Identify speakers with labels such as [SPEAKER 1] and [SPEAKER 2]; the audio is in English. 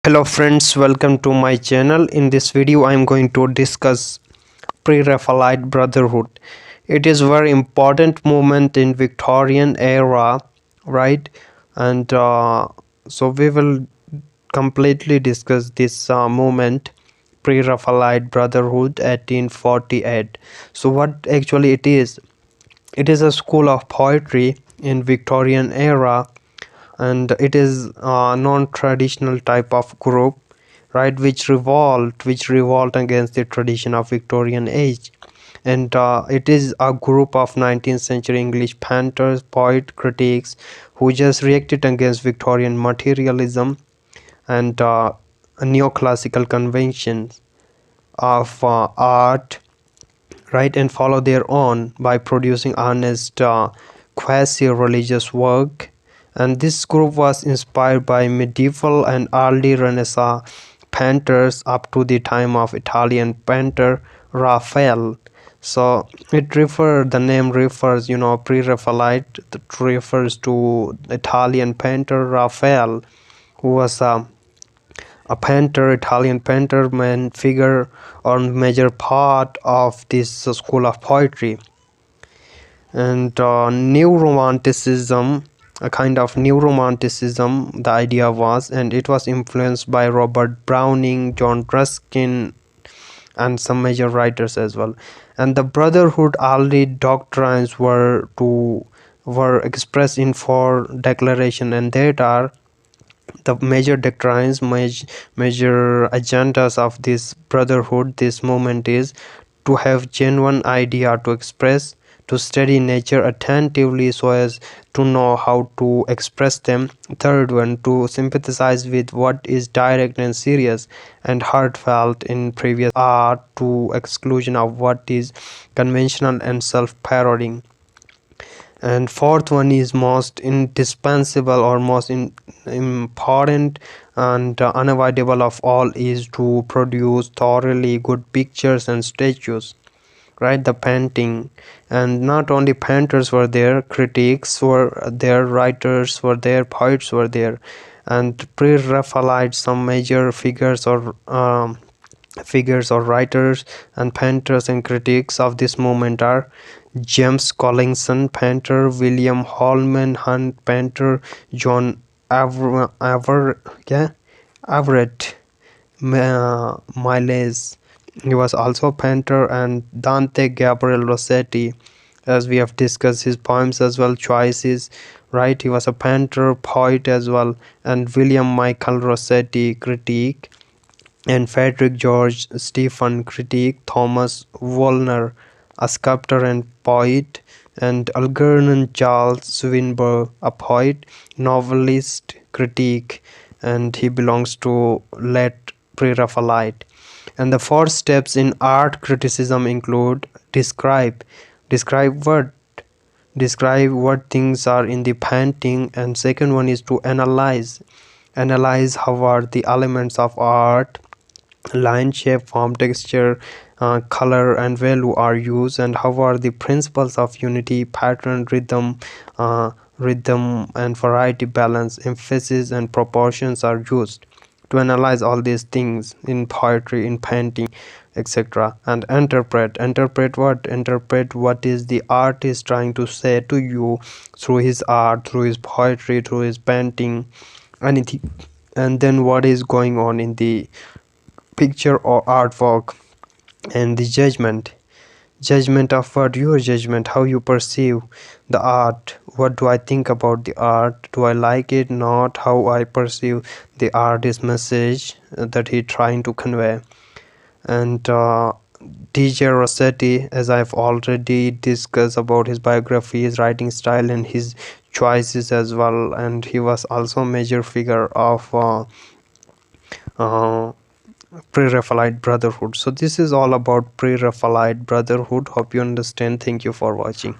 [SPEAKER 1] Hello friends, welcome to my channel. In this video I am going to discuss pre-Raphaelite brotherhood. It is very important movement in Victorian era, right? And so we will completely discuss this movement, pre-Raphaelite brotherhood 1848. So what actually it is? It is a school of poetry in Victorian era, and it is a non-traditional type of group, right, which revolt against the tradition of Victorian age. And it is a group of 19th century English painters, poet, critics who just reacted against Victorian materialism and neoclassical conventions of art, right, and follow their own by producing honest quasi-religious work. And this group was inspired by medieval and early Renaissance painters up to the time of Italian painter Raphael. So the name refers, pre-Raphaelite, that refers to Italian painter Raphael, who was a painter, Italian painter, main figure or major part of this school of poetry. And new romanticism, a kind of new romanticism, the idea was, and it was influenced by Robert Browning, John Ruskin, and some major writers as well. And the brotherhood early doctrines were expressed in four declaration, and that are the major doctrines, major agendas of this brotherhood, this movement is to have genuine idea to express, to study nature attentively so as to know how to express them. Third one, to sympathize with what is direct and serious and heartfelt in previous art to exclusion of what is conventional and self-parodying. And fourth one is most indispensable or important and unavoidable of all is to produce thoroughly good pictures and statues, right, the painting. And not only painters were there, critics were there, writers were there, poets were there. And pre-Raphaelite, some major figures or writers and painters and critics of this movement are James Collinson, painter; William Holman Hunt, painter; John Everett Miles, he was also a painter; and Dante Gabriel Rossetti, as we have discussed his poems as well, choices, right, he was a painter, poet as well. And William Michael Rossetti, critique; and Frederick George Stephen, critique; Thomas Woolner, a sculptor and poet; and Algernon Charles Swinburne, a poet, novelist, critique, and he belongs to late pre-Raphaelite. And the four steps in art criticism include describe what things are in the painting, and second one is to analyze how are the elements of art, line, shape, form, texture, color, and value are used, and how are the principles of unity, pattern, rhythm and variety, balance, emphasis, and proportions are used to analyze all these things in poetry, in painting, etc. And interpret what is the artist trying to say to you through his art, through his poetry, through his painting, anything. And then what is going on in the picture or artwork. And the judgment of what, your judgment, how you perceive the art. What do I think about the art? Do I like it? Not how I perceive the artist's message that he trying to convey. And DJ Rossetti, as I've already discussed about his biography, his writing style, and his choices as well. And he was also a major figure of uh, pre-Raphaelite brotherhood. So this is all about pre-Raphaelite brotherhood. Hope you understand. Thank you for watching.